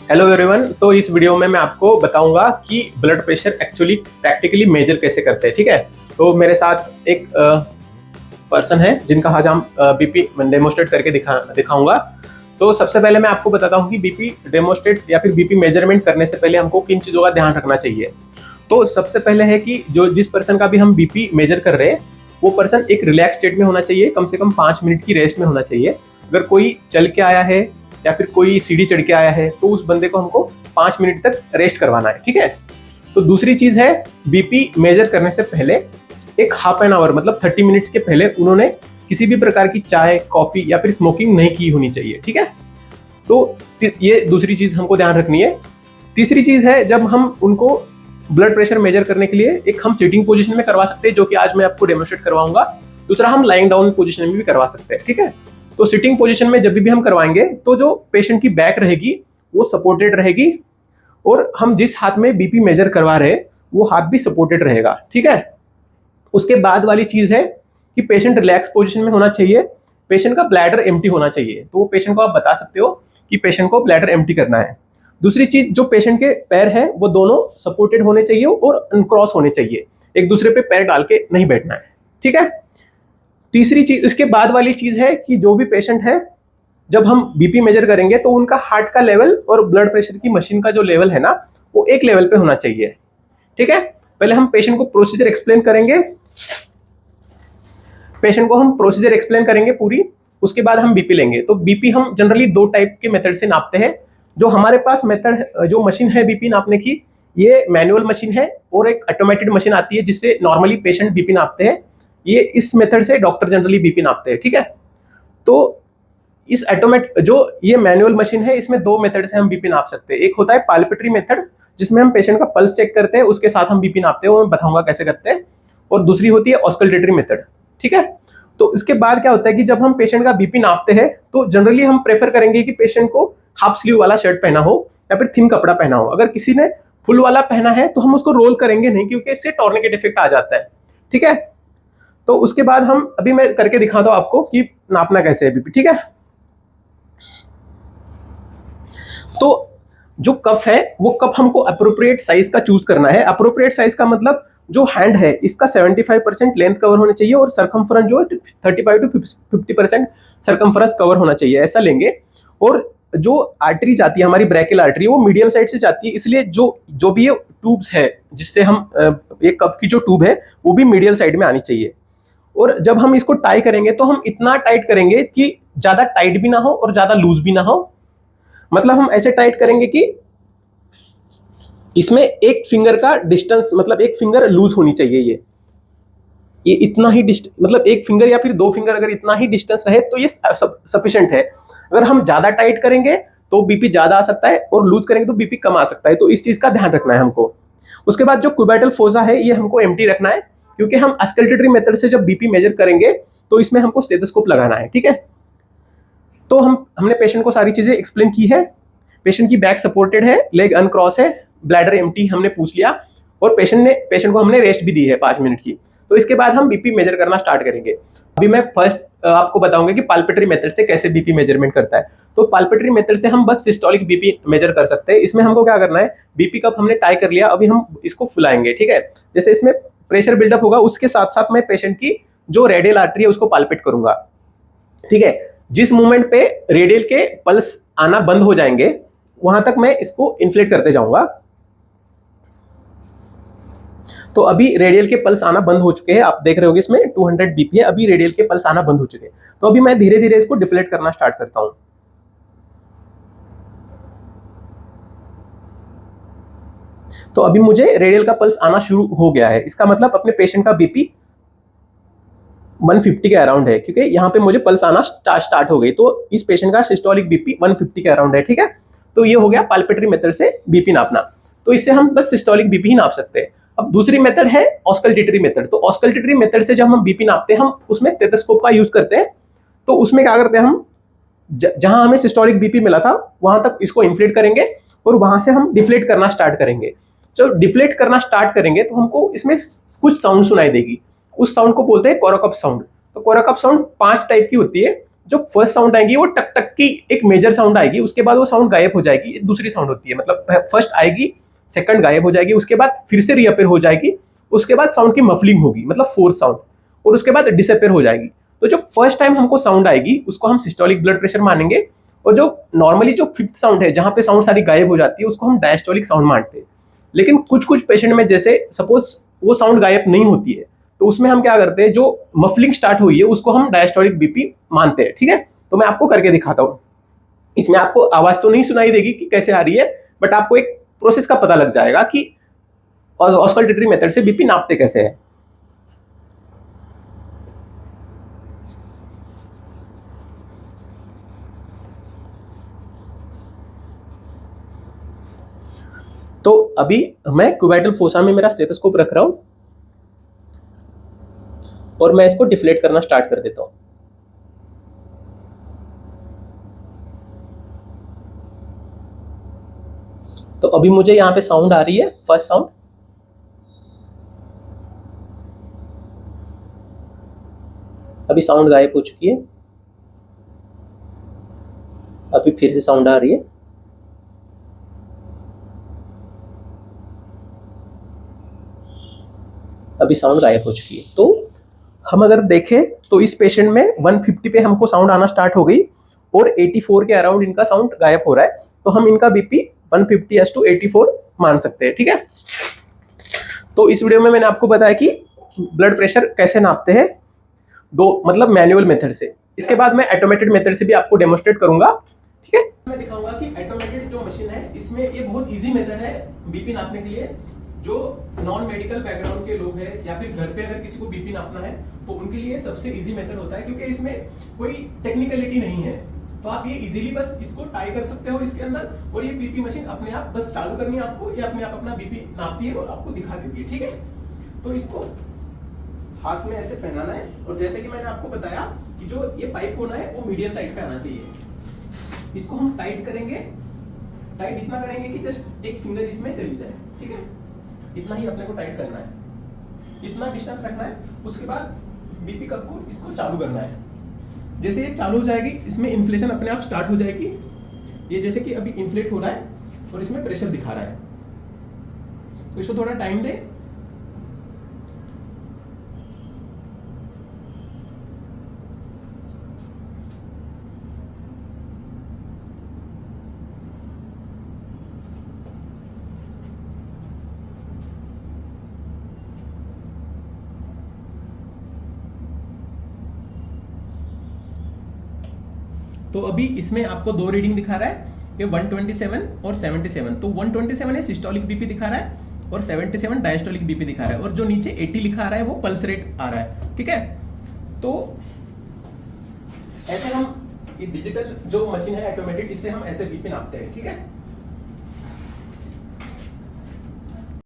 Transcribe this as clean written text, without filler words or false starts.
Hello everyone. तो इस video में मैं आपको बताऊंगा कि blood pressure actually practically measure कैसे करते हैं। ठीक है, तो मेरे साथ एक पर्सन है जिनका आज हम बीपी डेमोस्ट्रेट करके दिखाऊंगा। तो सबसे पहले मैं आपको बताता हूं कि बीपी डेमोस्ट्रेट या फिर बीपी मेजरमेंट करने से पहले हमको किन चीज़ों का ध्यान रखना चाहिए। तो सबसे पहले है कि जिस पर्सन का भी हम बीपी मेजर कर रहे हैं वो पर्सन एक रिलैक्स स्टेट में होना चाहिए, कम से कम 5 मिनट की रेस्ट में होना चाहिए। अगर कोई चल के आया है या फिर कोई सीढ़ी चढ़ के आया है तो उस बंदे को हमको 5 मिनट तक रेस्ट करवाना है। ठीक है, तो दूसरी चीज है बीपी मेजर करने से पहले एक हाफ एन आवर मतलब 30 मिनट्स के पहले उन्होंने किसी भी प्रकार की चाय, कॉफी या फिर स्मोकिंग नहीं की होनी चाहिए। ठीक है, तो ये दूसरी चीज हमको ध्यान रखनी है। तीसरी चीज है जब हम उनको ब्लड प्रेशर मेजर करने के लिए एक हम सिटिंग पोजीशन में करवा सकते हैं, जो कि आज मैं आपको डेमोस्ट्रेट करवाऊंगा। दूसरा हम लाइंग डाउन पोजीशन में भी करवा सकते हैं। ठीक है, तो सिटिंग पोजीशन में जब भी हम करवाएंगे तो जो पेशेंट की बैक रहेगी वो सपोर्टेड रहेगी और हम जिस हाथ में बीपी मेजर करवा रहे हैं वो हाथ भी सपोर्टेड रहेगा। ठीक है, उसके बाद वाली चीज है कि पेशेंट रिलैक्स पोजीशन में होना चाहिए, पेशेंट का ब्लैडर एम्प्टी होना चाहिए। तो पेशेंट को आप बता सकते हो कि पेशेंट को ब्लैडर एम्प्टी करना है। दूसरी चीज, जो पेशेंट के पैर है वो दोनों सपोर्टेड होने चाहिए और अनक्रॉस होने चाहिए, एक दूसरे पे पैर डाल के नहीं बैठना है। ठीक है, तीसरी चीज, इसके बाद वाली चीज है कि जो भी पेशेंट है जब हम बीपी मेजर करेंगे तो उनका हार्ट का लेवल और ब्लड प्रेशर की मशीन का जो लेवल है ना वो एक लेवल पे होना चाहिए। ठीक है, पहले हम पेशेंट को प्रोसीजर एक्सप्लेन करेंगे, पूरी। उसके बाद हम बीपी लेंगे। तो बीपी हम जनरली 2 टाइप के मेथड से नापते हैं। जो हमारे पास मेथड, जो मशीन है बीपी नापने की, ये मैनुअल मशीन है और एक ऑटोमेटेड मशीन आती है जिससे नॉर्मली पेशेंट बीपी नापते हैं। ये इस मेथड से डॉक्टर जनरली बीपी नापते हैं। ठीक है, तो इस जो ये मैनुअल मशीन है इसमें 2 मेथड से हम बीपी नाप सकते हैं। एक होता है पाल्पेटरी मेथड जिसमें हम पेशेंट का पल्स चेक करते हैं, उसके साथ हम बीपी नापते हैं, वो मैं बताऊंगा कैसे करते हैं। और दूसरी होती है ऑस्कल्टेटरी मेथड। ठीक है, तो इसके बाद क्या होता है कि जब हम पेशेंट का बीपी नापते हैं तो जनरली हम प्रेफर करेंगे कि पेशेंट को हाफ स्लीव वाला शर्ट पहना हो या फिर थिन कपड़ा पहना हो। अगर किसी ने फुल वाला पहना है तो हम उसको रोल करेंगे नहीं, क्योंकि इससे टॉर्निकेट इफेक्ट आ जाता है। ठीक है, तो उसके बाद हम अभी मैं करके दिखाता हूं आपको कि नापना कैसे है बीपी। ठीक है, तो जो कप है वो कप हमको अप्रोप्रिएट साइज का चूज करना है। अप्रोप्रिएट साइज का मतलब जो हैंड है इसका 75% लेंथ कवर होना चाहिए और सरकमफ्रेंस जो 35 to 50% सरकमफ्रेंस कवर होना चाहिए, ऐसा लेंगे। और जो आर्टरी जाती है हमारी ब्रैकियल आर्टरी वो मीडियल साइड से जाती है, इसलिए जो भी ये ट्यूब्स है जिससे हम ये कप की जो ट्यूब है वो भी मीडियल साइड में आनी चाहिए। और जब हम इसको टाई करेंगे तो हम इतना टाइट करेंगे कि ज्यादा टाइट भी ना हो और ज्यादा लूज भी ना हो। मतलब हम ऐसे टाइट करेंगे कि इसमें एक फिंगर का डिस्टेंस, मतलब एक फिंगर लूज होनी चाहिए। ये इतना ही मतलब एक फिंगर या फिर 2 फिंगर अगर इतना ही डिस्टेंस रहे तो ये सफिशिएंट है। अगर हम ज्यादा टाइट करेंगे तो बीपी ज्यादा आ सकता है और लूज करेंगे तो बीपी कम आ सकता है। तो इस चीज का ध्यान रखना है हमको। उसके बाद जो क्यूबाइटल फोसा है ये हमको एम्प्टी रखना है, क्योंकि हम ऑस्कल्टेटरी मेथड से जब बीपी मेजर करेंगे तो इसमें हमको स्टेथोस्कोप लगाना है। ठीक है, तो हमने पेशेंट को सारी चीजें एक्सप्लेन की है। पेशेंट की बैक सपोर्टेड है, लेग अनक्रॉस है, ब्लैडर एम्प्टी हमने पूछ लिया और पेशेंट को हमने रेस्ट भी दी है 5 मिनट की। तो इसके बाद हम बीपी मेजर करना स्टार्ट करेंगे। अभी मैं फर्स्ट आपको बताऊंगा कि पाल्पेटरी मेथड से कैसे बीपी मेजरमेंट करता है। तो पाल्पेटरी मेथड से हम बस सिस्टोलिक बीपी मेजर कर सकते हैं। इसमें हमको क्या करना है, बीपी कप हमने टाई कर लिया, अभी हम इसको फुलाएंगे। ठीक है, जैसे इसमें प्रेशर बिल्डअप होगा उसके साथ साथ मैं पेशेंट की जो रेडियल आर्टरी है उसको पाल्पेट करूंगा। ठीक है, जिस मोमेंट पे रेडियल के पल्स आना बंद हो जाएंगे वहां तक मैं इसको इन्फ्लेट करते जाऊंगा। तो अभी रेडियल के पल्स आना बंद हो चुके हैं, आप देख रहे होंगे इसमें 200 बीपी है, अभी रेडियल के पल्स आना बंद हो चुके हैं। तो अभी मैं धीरे धीरे इसको डिफ्लेट करना स्टार्ट करता हूं। तो अभी मुझे रेडियल का पल्स आना शुरू हो गया है, इसका मतलब अपने पेशेंट का बीपी 150 के अराउंड है, क्योंकि यहाँ पे मुझे पल्स आना स्टार्ट हो गई। तो इस पेशेंट का सिस्टोलिक बीपी 150 के अराउंड है। ठीक है, तो ये हो गया पाल्पेटरी मेथड से बीपी नापना। तो इससे हम बस सिस्टोलिक बीपी ही नाप सकते हैं। अब दूसरी मेथड है ऑस्कल्टेटरी मेथड। तो ऑस्कल्टेटरी मेथड से जब हम बीपी नापते हैं हम उसमें स्टेथोस्कोप का यूज करते हैं। तो उसमें क्या करते हैं, हम जहां हमें सिस्टोलिक बीपी मिला था वहां तक इसको इन्फ्लेट करेंगे और वहां से हम डिफ्लेट करना स्टार्ट करेंगे। जब डिफ्लेट करना स्टार्ट करेंगे तो हमको इसमें कुछ साउंड सुनाई देगी, उस साउंड को बोलते हैं कोरोकप साउंड। तो कोरोकप साउंड 5 टाइप की होती है। जो फर्स्ट साउंड आएगी वो टक टक की एक मेजर साउंड आएगी, उसके बाद वो साउंड गायब हो जाएगी, दूसरी साउंड होती है, मतलब फर्स्ट आएगी, सेकंड गायब हो जाएगी, उसके बाद फिर से रीअपेयर हो जाएगी, उसके बाद साउंड की मफलिंग होगी, मतलब फोर्थ साउंड, और उसके बाद डिसअपेयर हो जाएगी। तो जो फर्स्ट टाइम हमको साउंड आएगी उसको हम सिस्टोलिक ब्लड प्रेशर मानेंगे, और जो नॉर्मली जो फिफ्थ साउंड है जहां पे साउंड सारी गायब हो जाती है उसको हम डायस्टोलिक साउंड मानते हैं। लेकिन कुछ कुछ पेशेंट में जैसे सपोज वो साउंड गायब नहीं होती है, तो उसमें हम क्या करते हैं, जो मफलिंग स्टार्ट हुई है उसको हम डायस्टोलिक बीपी मानते हैं, ठीक है। तो मैं आपको करके दिखाता हूँ। इसमें आपको आवाज तो नहीं सुनाई देगी कि कैसे आ रही है, बट आपको एक प्रोसेस का पता लग जाएगा कि ऑस्कल्टेटरी मेथड से बीपी नापते कैसे है। तो अभी मैं क्यूबाइटल फोसा में मेरा स्टेथोस्कोप रख रहा हूं और मैं इसको डिफ्लेट करना स्टार्ट कर देता हूं। तो अभी मुझे यहां पे साउंड आ रही है, फर्स्ट साउंड। अभी साउंड गायब हो चुकी है, अभी फिर से साउंड आ रही है। अभी साउंड गायब हो चुकी है। तो हम अगर देखें तो इस पेशेंट में 150 पे हमको साउंड आना स्टार्ट हो गई और 84 के अराउंड इनका साउंड गायब हो रहा है, तो हम इनका बीपी 150/84 मान सकते हैं, ठीक है। तो इस वीडियो में मैंने आपको बताया कि ब्लड प्रेशर कैसे नापते हैं, दो मतलब मैनुअल मेथड से। इसके बाद मैं ऑटोमेटेड मेथड से भी आपको डेमोस्ट्रेट करूंगा, ठीक है। मैं दिखाऊंगा कि ऑटोमेटेड जो मशीन है इसमें ये बहुत इजी मेथड है बीपी नापने के लिए। जो नॉन मेडिकल बैकग्राउंड के लोग हैं या फिर घर पे अगर किसी को बीपी नापना है तो उनके लिए सबसे इजी मेथड होता है, क्योंकि इसमें कोई टेक्निकलिटी नहीं है। तो आप ये इजीली बस इसको टाई कर सकते हो इसके अंदर, और ये बीपी मशीन अपने आप बस चालू करनी है आपको, ये अपने आप अपना बीपी नापती है और आपको दिखा देती है, ठीक है। तो इसको हाथ में ऐसे पहनाना है, और जैसे कि मैंने आपको बताया कि जो ये पाइप होना है वो मीडियम साइड पे आना चाहिए। इसको हम टाइट करेंगे, टाइट इतना करेंगे कि जस्ट एक फिंगर इसमें चली जाए, ठीक है। इतना ही अपने को टाइट करना है, इतना डिस्टेंस रखना है। उसके बाद बीपी कप को इसको चालू करना है। जैसे ये चालू हो जाएगी इसमें इन्फ्लेशन अपने आप स्टार्ट हो जाएगी। ये जैसे कि अभी इन्फ्लेट हो रहा है और इसमें प्रेशर दिखा रहा है, तो इसको थोड़ा टाइम दे। तो अभी इसमें आपको दो रीडिंग दिखा रहा है, ये 127 और 77। तो 127 है सिस्टोलिक बीपी दिखा रहा है और 77 डायस्टोलिक बीपी दिखा रहा है, और जो नीचे 80 लिखा आ रहा है वो पल्स रेट आ रहा है, ठीक है। तो ऐसे हम ये डिजिटल जो मशीन है ऑटोमेटेड, इससे हम ऐसे बीपी नापते हैं, ठीक है।